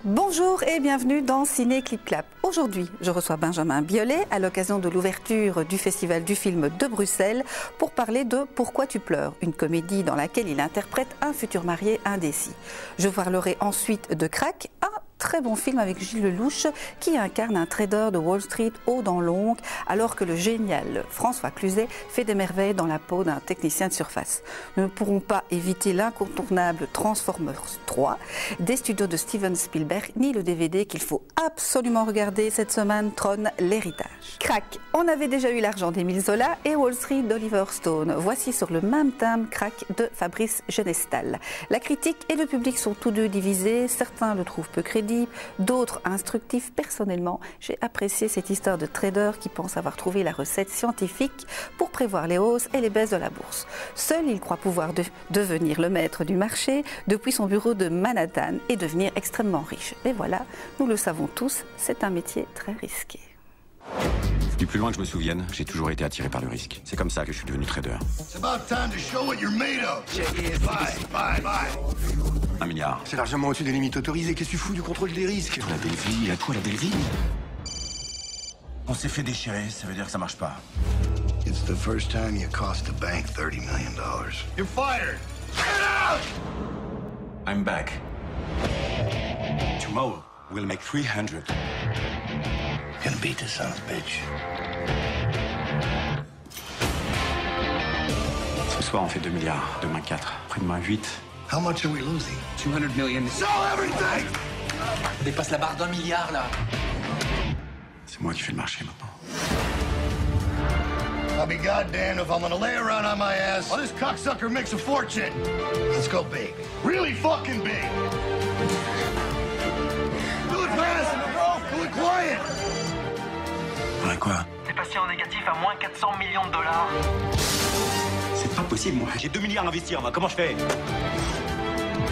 Bonjour et bienvenue dans Ciné Clip Clap. Aujourd'hui, je reçois Benjamin Biolay à l'occasion de l'ouverture du Festival du film de Bruxelles pour parler de Pourquoi tu pleures, une comédie dans laquelle il interprète un futur marié indécis. Je parlerai ensuite de Crack, un très bon film avec Gilles Lellouche qui incarne un trader de Wall Street haut dans l'ongle alors que le génial François Cluzet fait des merveilles dans la peau d'un technicien de surface. Nous ne pourrons pas éviter l'incontournable Transformers 3 des studios de Steven Spielberg ni le DVD qu'il faut absolument regarder cette semaine, Tron, l'héritage. Crack, on avait déjà eu l'argent d'Émile Zola et Wall Street d'Oliver Stone. Voici sur le même thème Crack de Fabrice Genestal. La critique et le public sont tous deux divisés, certains le trouvent peu crédible, d'autres instructifs. Personnellement, j'ai apprécié cette histoire de trader qui pense avoir trouvé la recette scientifique pour prévoir les hausses et les baisses de la bourse. Seul, il croit pouvoir devenir le maître du marché depuis son bureau de Manhattan et devenir extrêmement riche. Et voilà, nous le savons tous, c'est un métier très risqué. Du plus loin que je me souvienne, j'ai toujours été attiré par le risque. C'est comme ça que je suis devenu trader. 1 milliard. C'est largement au-dessus des limites autorisées. Qu'est-ce que tu fous du contrôle des risques? La belle vie, il a quoi la belle vie? On s'est fait déchirer, ça veut dire que ça marche pas. It's the first time you cost the bank $30 million. You're fired! Get out! I'm back. Tomorrow, we'll make 300. Gonna beat this son of a bitch. Ce soir, on fait 2 milliards. Demain, 4. Après-demain, 8. How much are we losing? 200 million. Sell everything! On dépasse la barre d'1 milliard, là. C'est moi qui fais le marché maintenant. I'll be goddamned if I'm gonna lay around on my ass while this cocksucker makes a fortune. Let's go big. Really fucking big. Do it fast, bro. Do it quiet. Ouais, quoi? C'est passé en négatif à moins 400 millions de dollars. C'est pas possible, moi. J'ai 2 milliards à investir, moi. Comment je fais?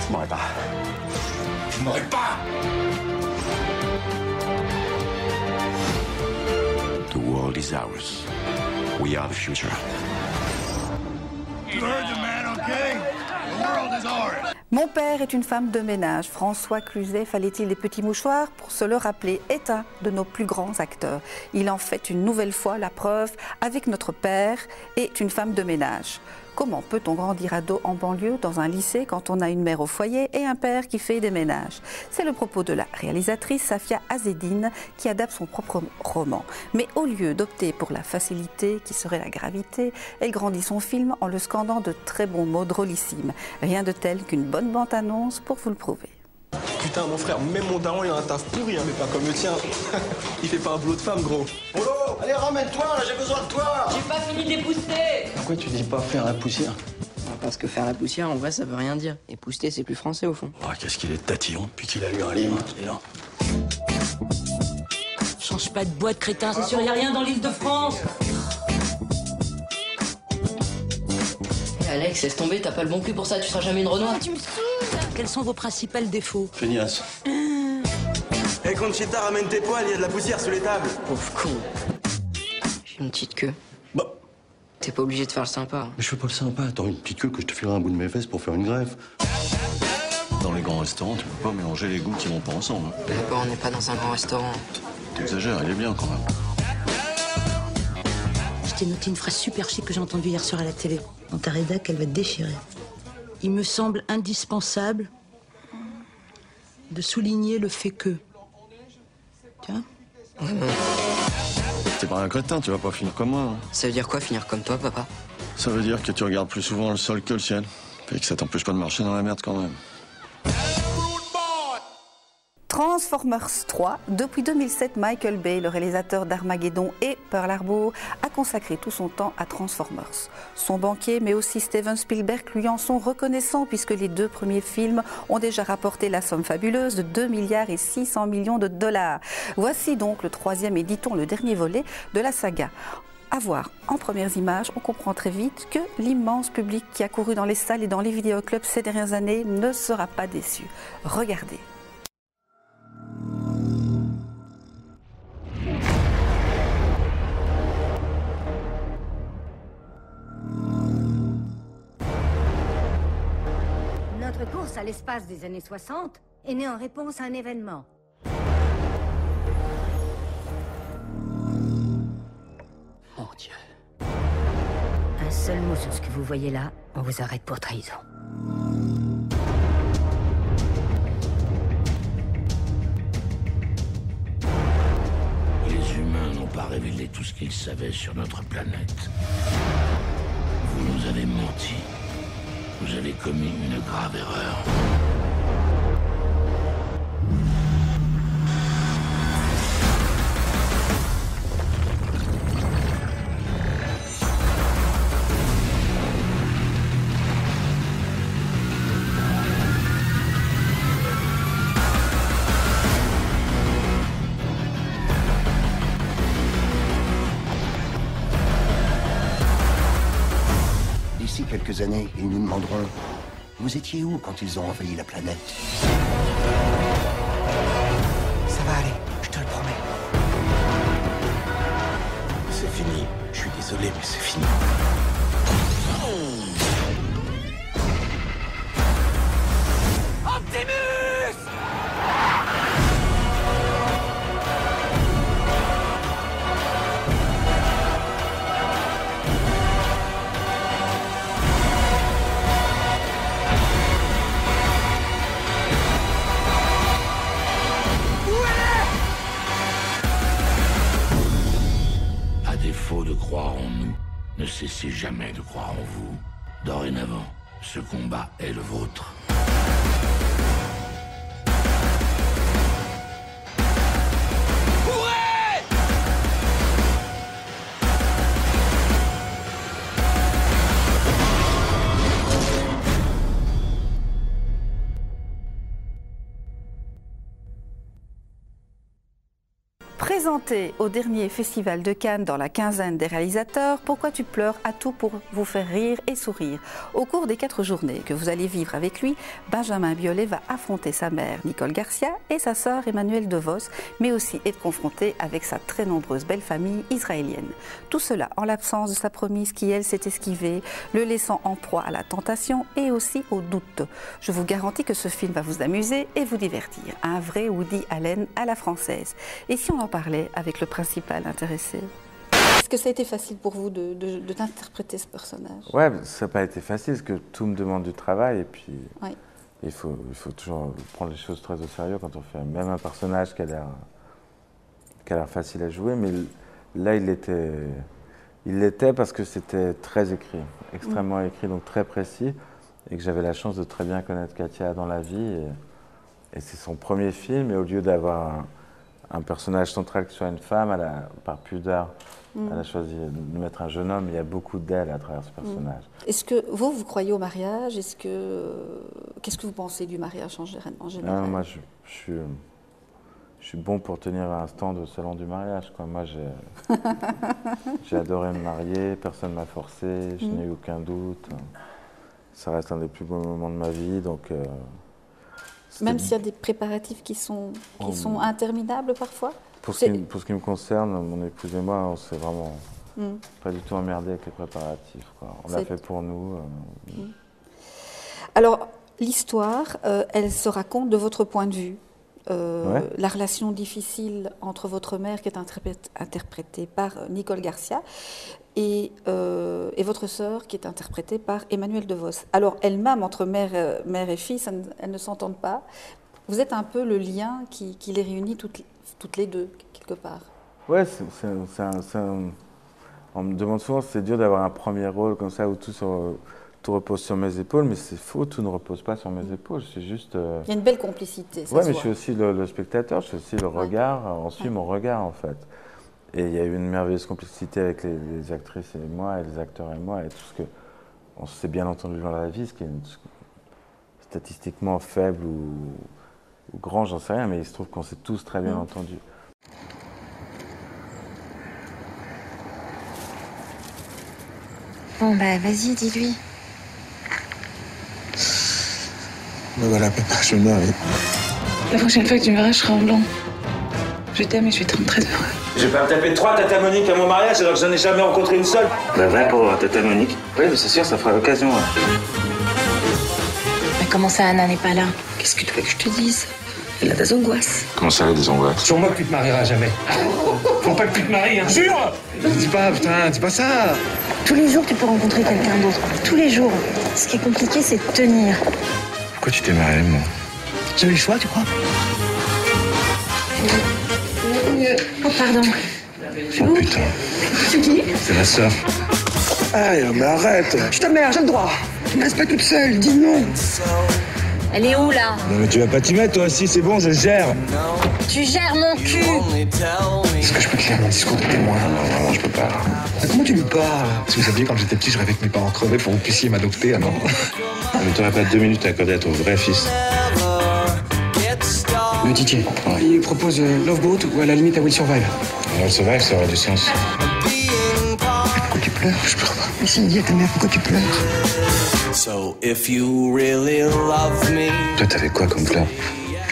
Je m'aurais pas. Je m'aurais pas! The world is ours. We are the future. You heard the man, okay? The world is ours. Mon père est une femme de ménage. François Cluzet, fallait-il des petits mouchoirs pour se le rappeler, est un de nos plus grands acteurs. Il en fait une nouvelle fois la preuve avec Notre père est une femme de ménage. Comment peut-on grandir ado en banlieue dans un lycée quand on a une mère au foyer et un père qui fait des ménages? C'est le propos de la réalisatrice Safia Azedine qui adapte son propre roman. Mais au lieu d'opter pour la facilité qui serait la gravité, elle grandit son film en le scandant de très bons mots drôlissimes. Rien de tel qu'une bonne bande-annonce pour vous le prouver. Putain, mon frère, même mon daron, il a un taf pourri, hein, mais pas comme le tien. Il fait pas un boulot de femme, gros. Polo, allez, ramène-toi, là, j'ai besoin de toi. J'ai pas fini d'épousseter. Pourquoi tu dis pas faire la poussière? Parce que faire la poussière, en vrai, ça veut rien dire. Épousseter, c'est plus français, au fond. Oh, qu'est-ce qu'il est tatillon depuis qu'il a lu un livre, il est là. Change pas de boîte, crétin. C'est sûr, y a rien dans l'île de France. Alex, laisse tomber, t'as pas le bon cul pour ça, tu seras jamais une Renoir. Tu me saoules. Quels sont vos principaux défauts? Feignasse. Hé, Conchita, ramène tes poils, il y a de la poussière sous les tables. Pauvre con. J'ai une petite queue. Bah, T'es pas obligé de faire le sympa. mais je fais pas le sympa. Attends, une petite queue que je te filerai un bout de mes fesses pour faire une greffe. Dans les grands restaurants, tu peux pas mélanger les goûts qui vont pas ensemble. Hein. D'accord, on n'est pas dans un grand restaurant. T'exagères, il est bien quand même. Je t'ai noté une phrase super chic que j'ai entendue hier soir à la télé. Dans ta rédac, elle va te déchirer. Il me semble indispensable de souligner le fait que. Tu vois? T'es pas un crétin, tu vas pas finir comme moi. Hein. Ça veut dire quoi, finir comme toi, papa? Ça veut dire que tu regardes plus souvent le sol que le ciel. Et que ça t'empêche pas de marcher dans la merde quand même. Transformers 3, depuis 2007, Michael Bay, le réalisateur d'Armageddon et Pearl Harbor, a consacré tout son temps à Transformers. Son banquier, mais aussi Steven Spielberg, lui en sont reconnaissants puisque les 2 premiers films ont déjà rapporté la somme fabuleuse de 2 milliards et 600 millions de dollars. Voici donc le 3e et dit-on le dernier volet de la saga. À voir en premières images, on comprend très vite que l'immense public qui a couru dans les salles et dans les vidéoclubs ces dernières années ne sera pas déçu. Regardez. Notre course à l'espace des années 60 est né en réponse à un événement. Mon Dieu. Un seul mot sur ce que vous voyez là, on vous arrête pour trahison. Les humains n'ont pas révélé tout ce qu'ils savaient sur notre planète. Vous nous avez menti. Vous avez commis une grave erreur. D'ici quelques années, ils nous demanderont « Vous étiez où quand ils ont envahi la planète ?» Ça va aller, je te le promets. C'est fini. Je suis désolé, mais c'est fini. Optimus! À défaut de croire en nous, ne cessez jamais de croire en vous. Dorénavant, ce combat est le vôtre. Présenté au dernier Festival de Cannes dans la quinzaine des réalisateurs, Pourquoi tu pleures a tout pour vous faire rire et sourire. Au cours des 4 journées que vous allez vivre avec lui, Benjamin Biolay va affronter sa mère Nicole Garcia et sa sœur Emmanuelle DeVos, mais aussi être confronté avec sa très nombreuse belle famille israélienne. Tout cela en l'absence de sa promise qui, elle, s'est esquivée, le laissant en proie à la tentation et aussi au doute. Je vous garantis que ce film va vous amuser et vous divertir. Un vrai Woody Allen à la française. Et si on en parlait avec le principal intéressé? Est-ce que ça a été facile pour vous d'interpréter ce personnage? Ouais, ça n'a pas été facile parce que tout me demande du travail et puis oui. il faut toujours prendre les choses très au sérieux quand on fait même un personnage qui a l'air facile à jouer, mais là il l'était parce que c'était très écrit, extrêmement écrit, donc très précis, et que j'avais la chance de très bien connaître Katia dans la vie, et c'est son premier film, et au lieu d'avoir un personnage central qui soit une femme, par pudeur, elle a choisi de mettre un jeune homme. Il y a beaucoup d'elle à travers ce personnage. Est-ce que vous croyez au mariage? Qu'est-ce que vous pensez du mariage en général? Moi, je suis bon pour tenir un stand au salon du mariage, quoi. Moi, j'ai adoré me marier, personne ne m'a forcé, je n'ai eu aucun doute. Ça reste un des plus beaux moments de ma vie, donc... Même s'il y a des préparatifs qui sont interminables parfois? Pour ce qui me concerne, mon épouse et moi, on s'est vraiment pas du tout emmerdé avec les préparatifs, quoi. On l'a fait pour nous. Alors, l'histoire, elle se raconte de votre point de vue. La relation difficile entre votre mère, qui est interprétée par Nicole Garcia, et votre sœur, qui est interprétée par Emmanuelle DeVos. Alors, elle-même, entre mère et fille, elles ne s'entendent pas. Vous êtes un peu le lien qui les réunit toutes les deux, quelque part. Ouais, on me demande souvent, c'est dur d'avoir un premier rôle comme ça, où tout repose sur mes épaules, mais c'est faux, tout ne repose pas sur mes épaules, c'est juste... Il y a une belle complicité, ça ouais, se mais voit. je suis aussi le spectateur, je suis aussi le regard, on suit mon regard, en fait. Et il y a eu une merveilleuse complicité avec les actrices et moi, et les acteurs et moi, et tout ce que... On s'est bien entendu dans la vie, ce qui est statistiquement faible ou grand, j'en sais rien, mais il se trouve qu'on s'est tous très bien entendus. Bon, bah, vas-y, dis-lui. Me voilà, papa, je me marie. La prochaine fois que tu me verras, je serai en blanc. Je t'aime et je suis très heureux. Je vais pas me taper 3 Tata Monique à mon mariage alors que j'en ai jamais rencontré une seule. Bah, va pour Tata Monique. Oui, mais c'est sûr, ça fera l'occasion. Mais comment Comment ça, Anna n'est pas là? Qu'est-ce que tu veux que je te dise? Elle a des angoisses. Comment ça, elle a des angoisses? Sur moi que tu te marieras jamais. Faut pas que tu te maries, hein. Jure! Dis pas, putain, dis pas ça. Tous les jours, tu peux rencontrer quelqu'un d'autre. Tous les jours. Ce qui est compliqué, c'est de tenir. Pourquoi tu t'es marié, moi? J'ai eu le choix, tu crois? Oh, pardon. Oh putain. C'est qui? C'est ma sœur. Ah, mais arrête. Je suis ta mère, j'ai le droit. Tu me laisses pas toute seule, dis non. Elle est où, là? Non, mais tu vas pas t'y mettre, toi aussi, c'est bon, je gère. Tu gères mon cul! Est-ce que je peux te lire mon discours de témoin? Non, vraiment, je peux pas. Mais comment tu lui parles? Si vous saviez, quand j'étais petit, je rêvais que mes parents crevaient pour que vous puissiez m'adopter, alors. Mais t'aurais pas 2 minutes à accorder à ton vrai fils. Le ticket. Il propose Love Boat ou à la limite à Will Survive. Will Survive, ça aurait du sens. Pourquoi tu pleures? Je pleure pas. Mais si, dis à ta mère pourquoi tu pleures. Toi, t'avais quoi comme plan?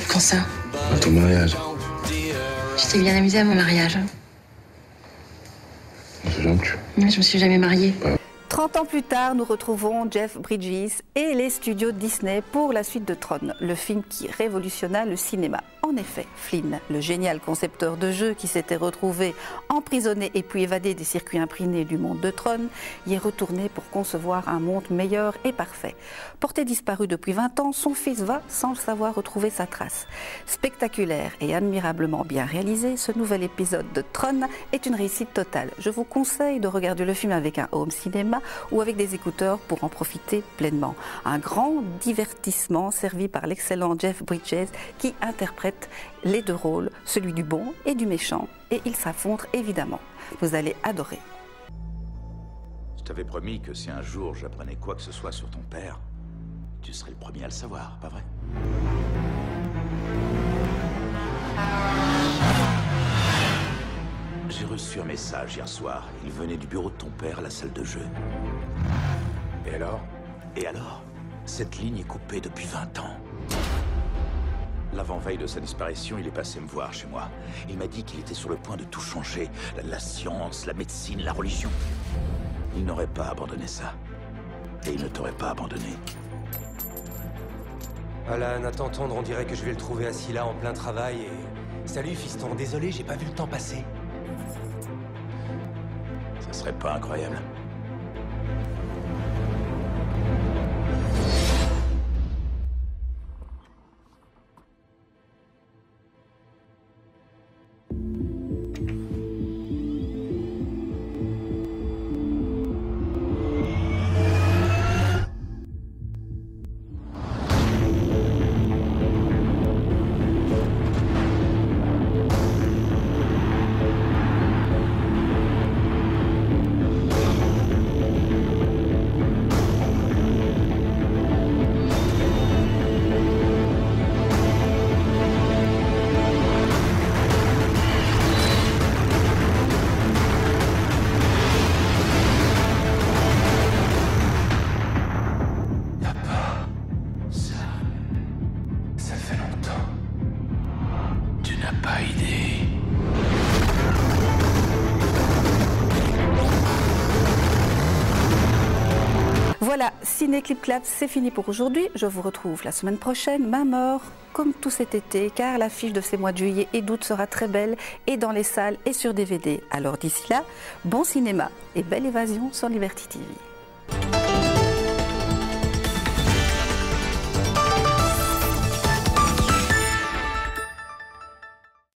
Quand ça? À ton mariage. Je t'ai bien amusé à mon mariage. C'est gentil. Mais je me suis jamais mariée. 30 ans plus tard, nous retrouvons Jeff Bridges et les studios Disney pour la suite de Tron, le film qui révolutionna le cinéma. En effet, Flynn, le génial concepteur de jeux qui s'était retrouvé emprisonné et puis évadé des circuits imprimés du monde de Tron, y est retourné pour concevoir un monde meilleur et parfait. Porté disparu depuis 20 ans, son fils va, sans le savoir, retrouver sa trace. Spectaculaire et admirablement bien réalisé, ce nouvel épisode de Tron est une réussite totale. Je vous conseille de regarder le film avec un home cinéma ou avec des écouteurs pour en profiter pleinement. Un grand divertissement servi par l'excellent Jeff Bridges qui interprète les deux rôles, celui du bon et du méchant, et ils s'affrontent évidemment. Vous allez adorer. Je t'avais promis que si un jour j'apprenais quoi que ce soit sur ton père, tu serais le premier à le savoir, pas vrai? J'ai reçu un message hier soir. Il venait du bureau de ton père à la salle de jeu. Et alors? Et alors? Cette ligne est coupée depuis 20 ans. L'avant-veille de sa disparition, il est passé me voir chez moi. Il m'a dit qu'il était sur le point de tout changer. La science, la médecine, la religion. Il n'aurait pas abandonné ça. Et il ne t'aurait pas abandonné. Alan, à t'entendre, on dirait que je vais le trouver assis là en plein travail et... Salut fiston, désolé, j'ai pas vu le temps passer. Ça serait pas incroyable? Voilà, Ciné Clip Clap, c'est fini pour aujourd'hui. Je vous retrouve la semaine prochaine, même heure, comme tout cet été, car l'affiche de ces mois de juillet et d'août sera très belle, et dans les salles et sur DVD. Alors d'ici là, bon cinéma et belle évasion sur Liberty TV.